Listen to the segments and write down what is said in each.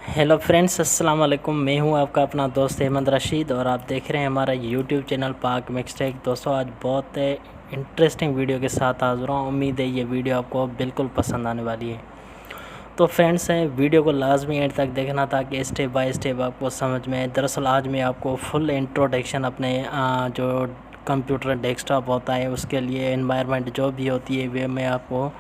Hello friends, अस्सलाम वालेकुम। मैं हूं आपका अपना दोस्त अहमद रशीद और आप देख रहे हैं हमारा यूट्यूब चैनल पाक मिक्सटेक। दोस्तों, आज बहुत इंटरेस्टिंग वीडियो के साथ हाज़िर हूं। उम्मीद है ये वीडियो आपको बिल्कुल पसंद आने वाली है। तो फ्रेंड्स, वीडियो को लाजमी एंड तक देखना ताकि स्टेप बाय स्टेप आपको समझ में आए। दरअसल आज मैं आपको फुल इंट्रोडक्शन अपने जो कंप्यूटर डेस्कटॉप होता है उसके लिए एनवायरनमेंट जो भी होती है वे मैं आपको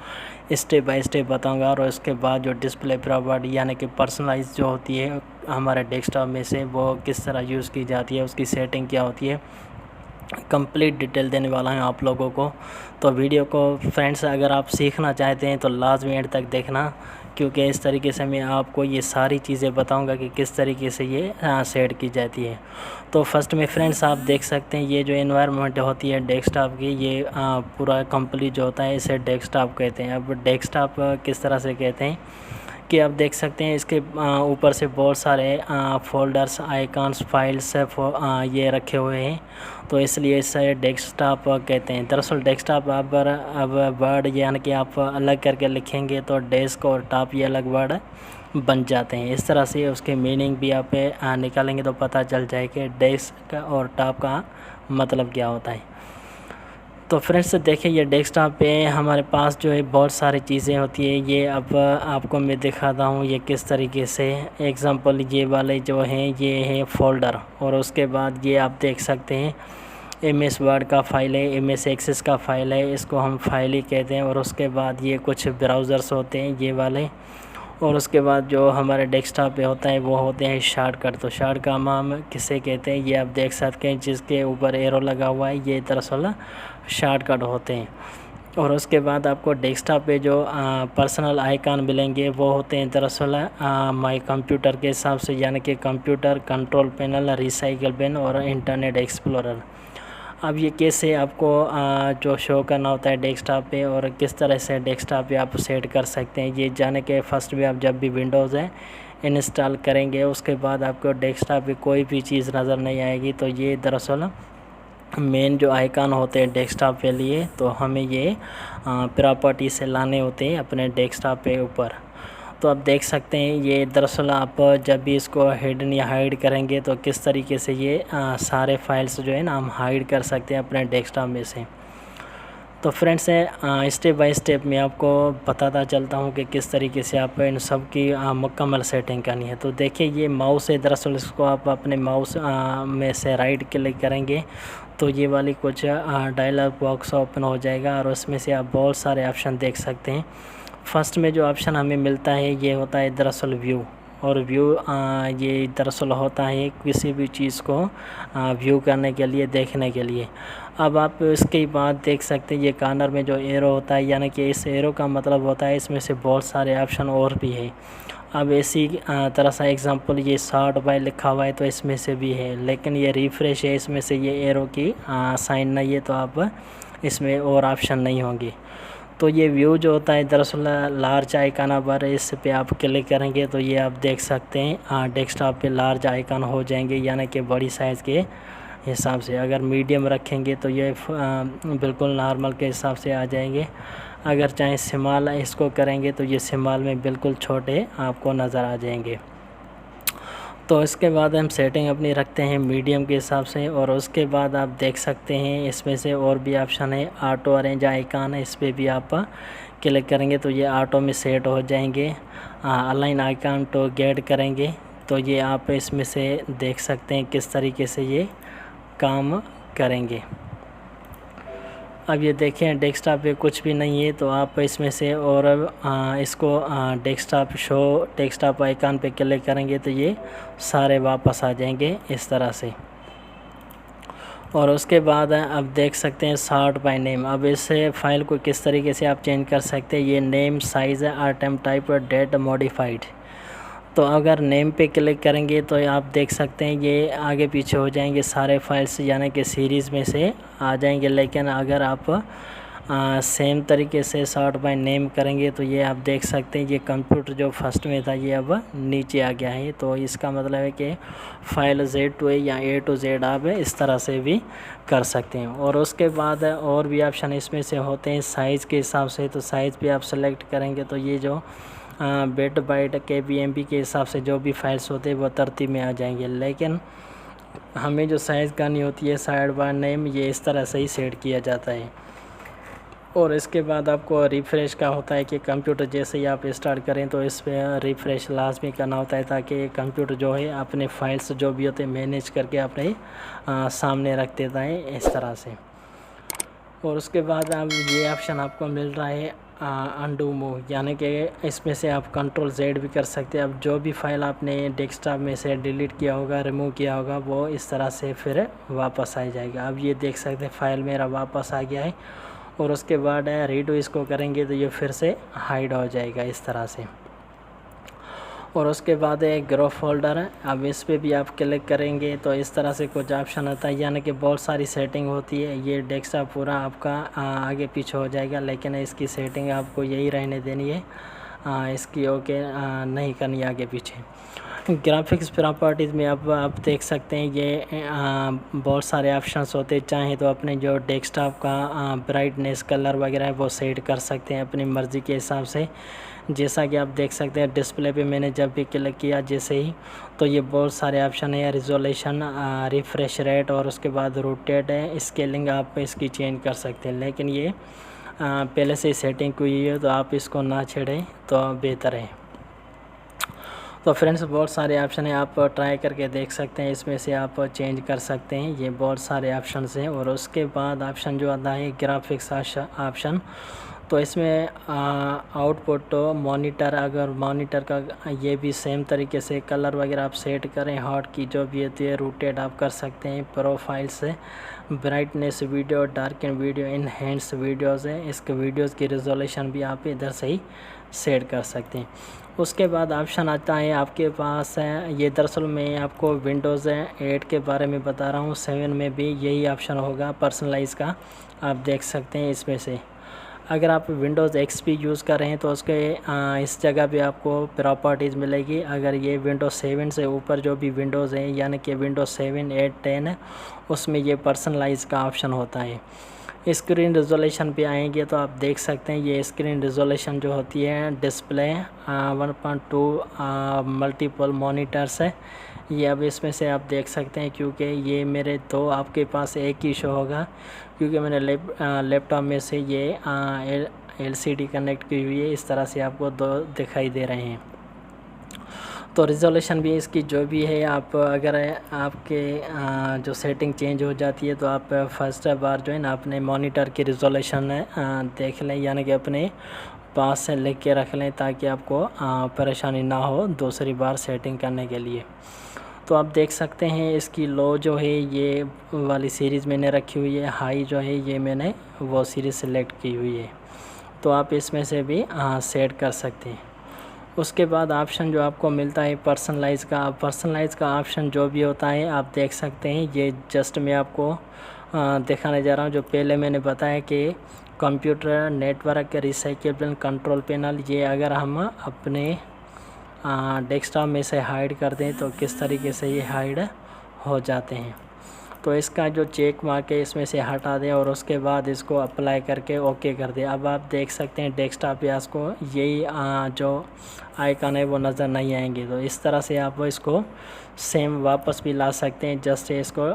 स्टेप बाय स्टेप बताऊंगा। और उसके बाद जो डिस्प्ले प्रॉपर्टी यानी कि पर्सनलाइज जो होती है हमारे डेस्कटॉप में से वो किस तरह यूज़ की जाती है, उसकी सेटिंग क्या होती है, कंप्लीट डिटेल देने वाला है आप लोगों को। तो वीडियो को फ्रेंड्स अगर आप सीखना चाहते हैं तो लाजमी एंड तक देखना, क्योंकि इस तरीके से मैं आपको ये सारी चीज़ें बताऊंगा कि किस तरीके से ये सेट की जाती है। तो फर्स्ट में फ्रेंड्स आप देख सकते हैं ये जो एनवायरनमेंट होती है डेस्कटॉप की, ये पूरा कंप्लीट जो होता है इसे डेस्कटॉप कहते हैं। अब डेस्कटॉप किस तरह से कहते हैं कि आप देख सकते हैं इसके ऊपर से बहुत सारे फ़ोल्डर्स, आइकॉन्स, फाइल्स ये रखे हुए हैं, तो इसलिए इसे डेस्कटॉप कहते हैं। दरअसल डेस्कटॉप अब वर्ड यानी कि आप अलग करके लिखेंगे तो डेस्क और टॉप ये अलग वर्ड बन जाते हैं। इस तरह से उसके मीनिंग भी आप निकालेंगे तो पता चल जाए कि डेस्क और टॉप का मतलब क्या होता है। तो फ्रेंड्स देखिए, ये डेस्कटॉप पे हमारे पास जो है बहुत सारी चीज़ें होती है। ये अब आपको मैं दिखाता हूँ ये किस तरीके से। एग्ज़ाम्पल ये वाले जो हैं ये है फ़ोल्डर, और उसके बाद ये आप देख सकते हैं MS वर्ड का फ़ाइल है, MS एक्सेस का फ़ाइल है, इसको हम फाइल ही कहते हैं। और उसके बाद ये कुछ ब्राउज़र्स होते हैं ये वाले, और उसके बाद जो हमारे डेस्कटॉप पे होता है वो होते हैं शॉर्टकट। तो शॉर्ट का नाम किसे कहते हैं ये आप देख सकते हैं, जिसके ऊपर एरो लगा हुआ है ये दरअसल शॉर्टकट होते हैं। और उसके बाद आपको डेस्कटॉप पे जो पर्सनल आइकॉन मिलेंगे वो होते हैं दरअसल माई कंप्यूटर के हिसाब से, यानी कि computer, control panel, recycle bin और इंटरनेट एक्सप्लोरर। अब ये कैसे आपको जो शो करना होता है डेस्कटॉप पे और किस तरह से डेस्कटॉप पे आप सेट कर सकते हैं ये जाने के फर्स्ट भी आप जब भी विंडोज़ है इंस्टॉल करेंगे उसके बाद आपको डेस्कटॉप पे कोई भी चीज़ नज़र नहीं आएगी। तो ये दरअसल मेन जो आइकॉन होते हैं डेस्कटॉप के लिए, तो हमें ये प्रॉपर्टी से लाने होते हैं अपने डेस्कटॉप पे ऊपर। तो आप देख सकते हैं ये दरअसल आप जब भी इसको हिडन या हाइड करेंगे तो किस तरीके से ये सारे फाइल्स जो है ना हम हाइड कर सकते हैं अपने डेस्कटॉप में से। तो फ्रेंड्स स्टेप बाय स्टेप मैं आपको बताता चलता हूँ कि किस तरीके से आप इन सब की मुकम्मल सेटिंग करनी है। तो देखिए ये माउस है, दरअसल इसको आप अपने माउस में से राइट क्लिक करेंगे तो ये वाली कुछ डायलॉग बॉक्स ओपन हो जाएगा और उसमें से आप बहुत सारे ऑप्शन देख सकते हैं। फर्स्ट में जो ऑप्शन हमें मिलता है ये होता है दरअसल व्यू, और व्यू ये दरअसल होता है किसी भी चीज़ को व्यू करने के लिए, देखने के लिए। अब आप इसके बाद देख सकते हैं ये कॉर्नर में जो एरो होता है, यानी कि इस एरो का मतलब होता है इसमें से बहुत सारे ऑप्शन और भी है। अब इसी तरह सा एग्जांपल ये सॉर्ट बाय लिखा हुआ है तो इसमें से भी है, लेकिन ये रिफ़्रेश है, इसमें से ये एरो की साइन नहीं है तो आप इसमें और ऑप्शन नहीं होंगे। तो ये व्यू जो होता है दरअसल लार्ज आइकन पर इस पे आप क्लिक करेंगे तो ये आप देख सकते हैं डेस्कटॉप पे लार्ज आइकन हो जाएंगे, यानी कि बड़ी साइज़ के हिसाब से। अगर मीडियम रखेंगे तो ये बिल्कुल नॉर्मल के हिसाब से आ जाएंगे। अगर चाहे स्मॉल इसको करेंगे तो ये स्मॉल में बिल्कुल छोटे आपको नज़र आ जाएंगे। तो इसके बाद हम सेटिंग अपनी रखते हैं मीडियम के हिसाब से, और उसके बाद आप देख सकते हैं इसमें से और भी ऑप्शन है, ऑटो अरेंज आइकॉन है, इस पर भी आप क्लिक करेंगे तो ये ऑटो में सेट हो जाएंगे। अलाइन आइकॉन तो गेट करेंगे तो ये आप इसमें से देख सकते हैं किस तरीके से ये काम करेंगे। अब ये देखें डेस्कटॉप पे कुछ भी नहीं है तो आप इसमें से और इसको डेस्कटॉप शो डेस्कटॉप आइकॉन पे क्लिक करेंगे तो ये सारे वापस आ जाएंगे इस तरह से। और उसके बाद अब देख सकते हैं सॉर्ट बाय नेम। अब इस फाइल को किस तरीके से आप चेंज कर सकते हैं, ये name, size, item type, date, modified. तो अगर नेम पे क्लिक करेंगे तो आप देख सकते हैं ये आगे पीछे हो जाएंगे सारे फाइल्स, यानी कि सीरीज़ में से आ जाएंगे। लेकिन अगर आप सेम तरीके से सॉर्ट बाय नेम करेंगे तो ये आप देख सकते हैं ये कंप्यूटर जो फर्स्ट में था ये अब नीचे आ गया है। तो इसका मतलब है कि फाइल Z to A या A to Z आप इस तरह से भी कर सकते हैं। और उसके बाद और भी ऑप्शन इसमें से होते हैं साइज़ के हिसाब से, तो साइज़ पे आप सेलेक्ट करेंगे तो ये जो बिट बाइट kbmb के हिसाब से जो भी फाइल्स होते हैं वो तरतीब में आ जाएंगे। लेकिन हमें जो साइज़ करनी होती है साइड बार नेम ये इस तरह से ही सेट किया जाता है। और इसके बाद आपको रिफ़्रेश का होता है कि कंप्यूटर जैसे ही आप स्टार्ट करें तो इस पर रिफ़्रेश लाजमी करना होता है ताकि कंप्यूटर जो है अपने फाइल्स जो भी होते हैं मैनेज करके अपने सामने रख देता है इस तरह से। और उसके बाद अब ये ऑप्शन आपको मिल रहा है अनडू मूव, यानी कि इसमें से आप कंट्रोल Z भी कर सकते हैं। अब जो भी फाइल आपने डेस्कटॉप में से डिलीट किया होगा, रिमूव किया होगा, वो इस तरह से फिर वापस आ जाएगा। अब ये देख सकते हैं फाइल मेरा वापस आ गया है। और उसके बाद रीडू इसको करेंगे तो ये फिर से हाइड हो जाएगा इस तरह से। और उसके बाद एक ग्रुप फोल्डर है, अब इस पर भी आप क्लिक करेंगे तो इस तरह से कुछ ऑप्शन आता है, यानी कि बहुत सारी सेटिंग होती है। ये डेस्कटॉप पूरा आपका आगे पीछे हो जाएगा, लेकिन इसकी सेटिंग आपको यही रहने देनी है, इसकी ओके नहीं करनी आगे पीछे। ग्राफिक्स प्रॉपर्टीज़ में अब आप देख सकते हैं ये बहुत सारे ऑप्शंस होते हैं। चाहे तो अपने जो डेस्कटॉप का ब्राइटनेस कलर वगैरह है वो सेट कर सकते हैं अपनी मर्ज़ी के हिसाब से। जैसा कि आप देख सकते हैं डिस्प्ले पे मैंने जब भी क्लिक किया जैसे ही, तो ये बहुत सारे ऑप्शन है, रिजोल्यूशन, रिफ्रेश रेट और उसके बाद रोटेट है, स्केलिंग आप इसकी चेंज कर सकते हैं। लेकिन ये पहले से सेटिंग हुई है तो आप इसको ना छेड़ें तो बेहतर है। तो फ्रेंड्स बहुत सारे ऑप्शन हैं, आप ट्राई करके देख सकते हैं, इसमें से आप चेंज कर सकते हैं। ये बहुत सारे ऑप्शंस हैं। और उसके बाद ऑप्शन जो आता है ग्राफिक्स ऑप्शन, तो इसमें आउटपुट मॉनिटर, अगर मॉनिटर का ये भी सेम तरीके से कलर वगैरह आप सेट करें, हॉट की जो भी होती है रोटेट आप कर सकते हैं। प्रोफाइल से brightness video, dark and video, enhance videos है, इसके वीडियोज़ की रिजोल्यूशन भी आप इधर से ही सेट कर सकते हैं। उसके बाद ऑप्शन आता है आपके पास है, ये दरअसल मैं आपको विंडोज़ 8 के बारे में बता रहा हूँ, 7 में भी यही ऑप्शन होगा पर्सनलाइज़ का, आप देख सकते हैं इसमें से। अगर आप विंडोज़ XP यूज़ कर रहे हैं तो उसके इस जगह पे आपको प्रॉपर्टीज़ मिलेगी। अगर ये विंडोज़ 7 से ऊपर जो भी विंडोज़ हैं, यानी कि विंडोज़ 7, 8, 10 है, उसमें ये पर्सनलाइज़ का ऑप्शन होता है। स्क्रीन रिजोल्यूशन पे आएंगे तो आप देख सकते हैं ये स्क्रीन रिजोल्यूशन जो होती है डिस्प्ले 1.2 मल्टीपल मॉनिटर्स है। ये अब इसमें से आप देख सकते हैं, क्योंकि ये मेरे तो आपके पास एक ही शो होगा, क्योंकि मैंने लैपटॉप में से ये LCD कनेक्ट की हुई है, इस तरह से आपको दो दिखाई दे रहे हैं। तो रिजोल्यूशन भी इसकी जो भी है, आप अगर आपके जो सेटिंग चेंज हो जाती है तो आप फर्स्ट बार जो है ना अपने मॉनिटर की रिजोल्यूशन देख लें, यानी कि अपने पास से लिख के रख लें ताकि आपको परेशानी ना हो दूसरी बार सेटिंग करने के लिए। तो आप देख सकते हैं इसकी लो जो है ये वाली सीरीज़ मैंने रखी हुई है, हाई जो है ये मैंने वो सीरीज़ सेलेक्ट की हुई है। तो आप इसमें से भी सेट कर सकते हैं। उसके बाद ऑप्शन जो आपको मिलता है पर्सनलाइज़ का ऑप्शन जो भी होता है आप देख सकते हैं। ये जस्ट मैं आपको दिखाने जा रहा हूँ। जो पहले मैंने बताया कि computer network recyclable control panel, ये अगर हम अपने डेस्कटॉप में से हाइड कर दें तो किस तरीके से ये हाइड हो जाते हैं। तो इसका जो चेक मार्क है इसमें से हटा दें और उसके बाद इसको अप्लाई करके ओके कर दें। अब आप देख सकते हैं डेस्कटॉप पे आपको यही जो आइकन है वो नज़र नहीं आएंगे। तो इस तरह से आप इसको सेम वापस भी ला सकते हैं। जस्ट इसको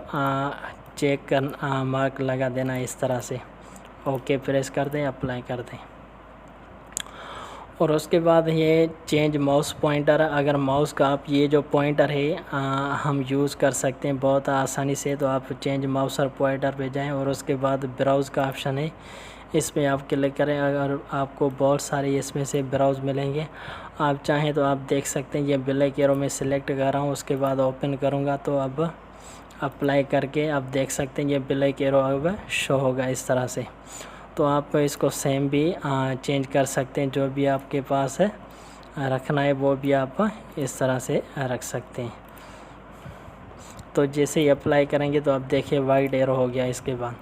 चेक कर मार्क लगा देना इस तरह से, ओके प्रेस कर दें, अप्लाई कर दें। और उसके बाद ये चेंज माउस पॉइंटर, अगर माउस का आप ये जो पॉइंटर है हम यूज़ कर सकते हैं बहुत आसानी से। तो आप चेंज माउस और पॉइंटर पे जाएं और उसके बाद ब्राउज़ का ऑप्शन है, इसमें आप क्लिक करें। अगर आपको बहुत सारे इसमें से ब्राउज़ मिलेंगे, आप चाहें तो आप देख सकते हैं। ये ब्लैक एरो में सिलेक्ट कर रहा हूँ, उसके बाद ओपन करूँगा तो अब अप्लाई करके आप देख सकते हैं ये ब्लैक एरो अब शो होगा इस तरह से। तो आप इसको सेम भी चेंज कर सकते हैं, जो भी आपके पास है रखना है वो भी आप इस तरह से रख सकते हैं। तो जैसे ही अप्लाई करेंगे तो आप देखिए वाइट एरो हो गया इसके बाद।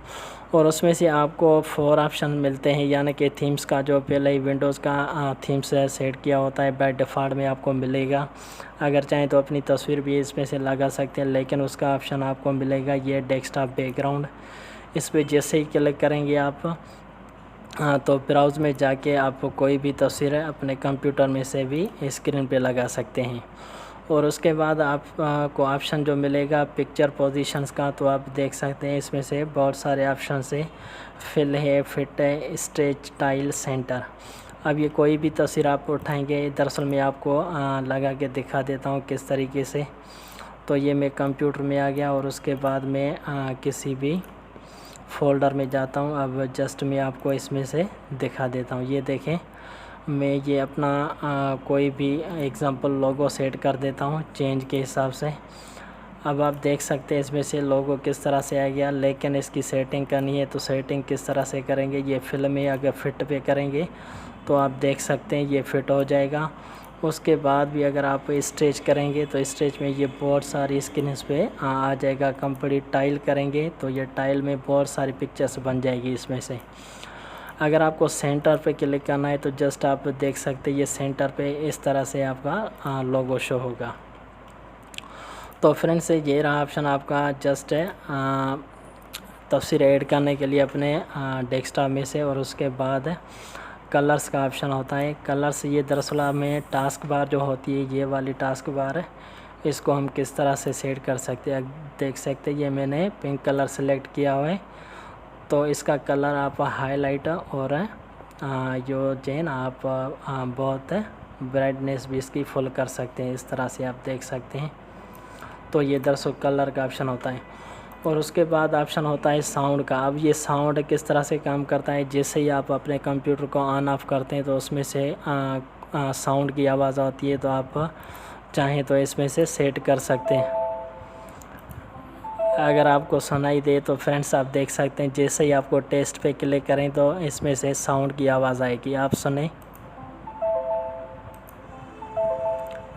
और उसमें से आपको 4 ऑप्शन मिलते हैं, यानी कि थीम्स का जो पहले ही विंडोज़ का थीम्स सेट किया होता है बाय डिफ़ॉल्ट में आपको मिलेगा। अगर चाहें तो अपनी तस्वीर भी इसमें से लगा सकते हैं, लेकिन उसका ऑप्शन आपको मिलेगा ये डेस्कटॉप बैकग्राउंड। इस पर जैसे ही क्लिक करेंगे आप तो ब्राउज़ में जाके आप कोई भी तस्वीर अपने कंप्यूटर में से भी स्क्रीन पे लगा सकते हैं। और उसके बाद आप को ऑप्शन जो मिलेगा पिक्चर पोजीशंस का, तो आप देख सकते हैं इसमें से बहुत सारे ऑप्शन है, फिल है, फिट है, स्ट्रेच, टाइल, सेंटर। अब ये कोई भी तस्वीर आप उठाएंगे, दरअसल मैं आपको लगा के दिखा देता हूँ किस तरीके से। तो ये मैं कंप्यूटर में आ गया और उसके बाद मैं किसी भी फ़ोल्डर में जाता हूँ। अब जस्ट मैं आपको इसमें से दिखा देता हूँ। ये देखें, मैं ये अपना कोई भी एग्ज़ाम्पल लोगो सेट कर देता हूँ चेंज के हिसाब से। अब आप देख सकते हैं इसमें से लोगो किस तरह से आ गया, लेकिन इसकी सेटिंग करनी है तो सेटिंग किस तरह से करेंगे, ये फिल्म में अगर फिट पे करेंगे तो आप देख सकते हैं ये फिट हो जाएगा। उसके बाद भी अगर आप स्ट्रेच करेंगे तो स्ट्रेच में ये बहुत सारी स्क्रीन्स पे आ जाएगा। कंप्लीट टाइल करेंगे तो ये टाइल में बहुत सारी पिक्चर्स बन जाएगी इसमें से। अगर आपको सेंटर पे क्लिक करना है तो जस्ट आप देख सकते हैं ये सेंटर पे इस तरह से आपका लोगो शो होगा। तो फ्रेंड्स ये रहा ऑप्शन आपका जस्ट तस्वीर ऐड करने के लिए अपने डेस्कटॉप में से। और उसके बाद कलर्स का ऑप्शन होता है। कलर्स ये दरअसल में टास्क बार जो होती है, ये वाली टास्क बार है, इसको हम किस तरह से सेट कर सकते हैं। देख सकते हैं ये मैंने पिंक कलर सेलेक्ट किया हुआ है, तो इसका कलर आप हाईलाइट और जो है ना आप बहुत ब्राइटनेस भी इसकी फुल कर सकते हैं। इस तरह से आप देख सकते हैं। तो ये दरअसल कलर का ऑप्शन होता है। और उसके बाद ऑप्शन होता है साउंड का। अब ये साउंड किस तरह से काम करता है, जैसे ही आप अपने कंप्यूटर को ऑन ऑफ करते हैं तो उसमें से साउंड की आवाज़ आती है, तो आप चाहें तो इसमें से सेट कर सकते हैं। अगर आपको सुनाई दे तो फ्रेंड्स आप देख सकते हैं जैसे ही आपको टेस्ट पे क्लिक करें तो इसमें से साउंड की आवाज़ आएगी, आप सुने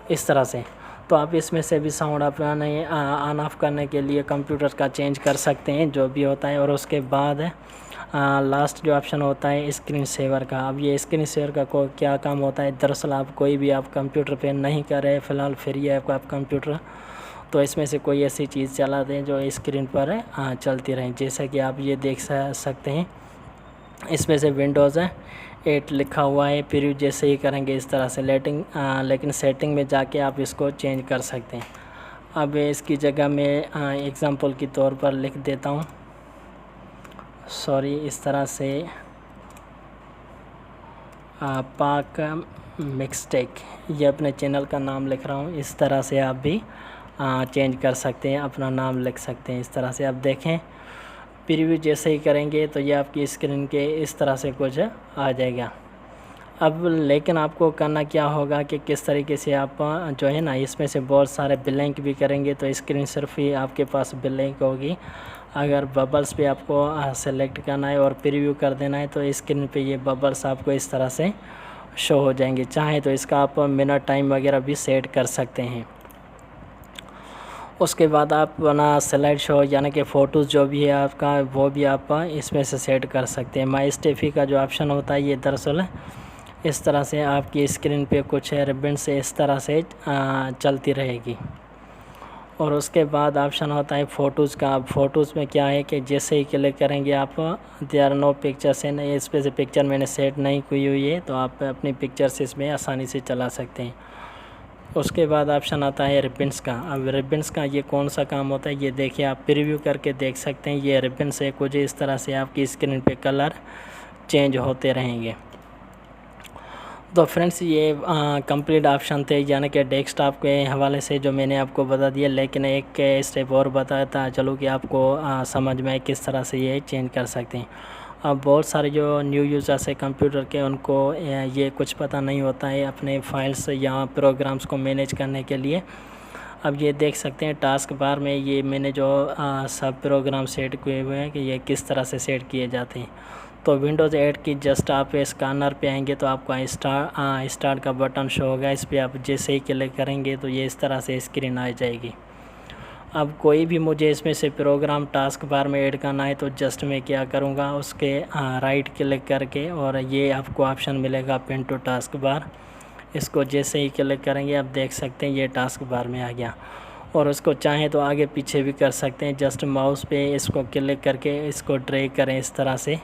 इस तरह से। तो आप इसमें से भी साउंड अपने ऑन ऑफ करने के लिए कंप्यूटर का चेंज कर सकते हैं, जो भी होता है। और उसके बाद लास्ट जो ऑप्शन होता है स्क्रीन सेवर का। अब ये स्क्रीन सेवर का क्या काम होता है, दरअसल आप कोई भी आप कंप्यूटर पे नहीं कर रहे फ़िलहाल फ्री है आपका कंप्यूटर, तो इसमें से कोई ऐसी चीज़ चला दें जो स्क्रीन पर चलती रहें। जैसा कि आप ये देख सकते हैं इसमें से विंडोज़ 8 लिखा हुआ है। प्रीव्यू जैसे ही करेंगे इस तरह से लेकिन सेटिंग में जाके आप इसको चेंज कर सकते हैं। अब इसकी जगह मैं एग्ज़ाम्पल के तौर पर लिख देता हूँ, सॉरी, इस तरह से पाक मिक्सटेक, ये अपने चैनल का नाम लिख रहा हूँ। इस तरह से आप भी चेंज कर सकते हैं, अपना नाम लिख सकते हैं। इस तरह से आप देखें प्रीव्यू जैसे ही करेंगे तो ये आपकी स्क्रीन के इस तरह से कुछ आ जाएगा। अब लेकिन आपको करना क्या होगा कि किस तरीके से आप जो है ना इसमें से बहुत सारे ब्लैंक भी करेंगे तो स्क्रीन सिर्फ ही आपके पास ब्लैंक होगी। अगर बबल्स पे आपको सेलेक्ट करना है और प्रीव्यू कर देना है तो स्क्रीन पे ये बबल्स आपको इस तरह से शो हो जाएंगे। चाहे तो इसका आप मिनट टाइम वगैरह भी सेट कर सकते हैं। उसके बाद आप अपना स्लाइड शो यानी कि फ़ोटोज़ जो भी है आपका वो भी आप इसमें से सेट कर सकते हैं। माई स्टेफी का जो ऑप्शन होता है ये दरअसल इस तरह से आपकी स्क्रीन पे कुछ रिबन से इस तरह से चलती रहेगी। और उसके बाद ऑप्शन होता है फ़ोटोज़ का। फ़ोटोज़ में क्या है कि जैसे ही क्लिक करेंगे आप देयर आर नो पिक्चर्स है, इस पे से पिक्चर मैंने सेट नहीं की हुई है तो आप अपनी पिक्चर्स इसमें आसानी से चला सकते हैं। उसके बाद ऑप्शन आता है रिबन्स का। अब रिबन्स का ये कौन सा काम होता है ये देखिए, आप प्रीव्यू करके देख सकते हैं। ये रिबन से कुछ इस तरह से आपकी स्क्रीन पे कलर चेंज होते रहेंगे। तो फ्रेंड्स ये कंप्लीट ऑप्शन थे यानी कि डेस्कटॉप के हवाले से जो मैंने आपको बता दिया, लेकिन एक स्टेप और बताता चलो कि आपको समझ में आए किस तरह से ये चेंज कर सकते हैं। अब बहुत सारे जो न्यू यूज़र्स है कंप्यूटर के उनको ये कुछ पता नहीं होता है अपने फाइल्स या प्रोग्राम्स को मैनेज करने के लिए। अब ये देख सकते हैं टास्क बार में ये मैंने जो सब प्रोग्राम सेट किए हुए हैं कि ये किस तरह से सेट किए जाते हैं। तो विंडोज़ 8 की जस्ट आप स्कैनर पे आएंगे तो आपको स्टार्ट का बटन शो होगा। इस पर आप जैसे ही क्लिक करेंगे तो ये इस तरह से स्क्रीन आ जाएगी। अब कोई भी मुझे इसमें से प्रोग्राम टास्क बार में ऐड करना है तो जस्ट मैं क्या करूँगा उसके राइट क्लिक करके और ये आपको ऑप्शन मिलेगा पिन टू टास्क बार, इसको जैसे ही क्लिक करेंगे आप देख सकते हैं ये टास्क बार में आ गया। और उसको चाहें तो आगे पीछे भी कर सकते हैं, जस्ट माउस पे इसको क्लिक करके इसको ड्रैग करें इस तरह से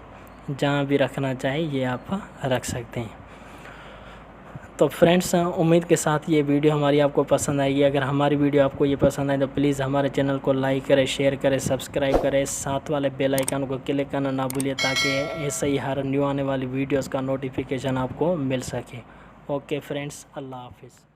जहाँ भी रखना चाहे ये आप रख सकते हैं। तो फ्रेंड्स, उम्मीद के साथ ये वीडियो हमारी आपको पसंद आएगी। अगर हमारी वीडियो आपको ये पसंद आए तो प्लीज़ हमारे चैनल को लाइक करें, शेयर करें, सब्सक्राइब करें, साथ वाले बेल आइकन को क्लिक करना ना भूलिए, ताकि ऐसे ही हर न्यू आने वाली वीडियोस का नोटिफिकेशन आपको मिल सके। ओके फ्रेंड्स, अल्लाह हाफिज़।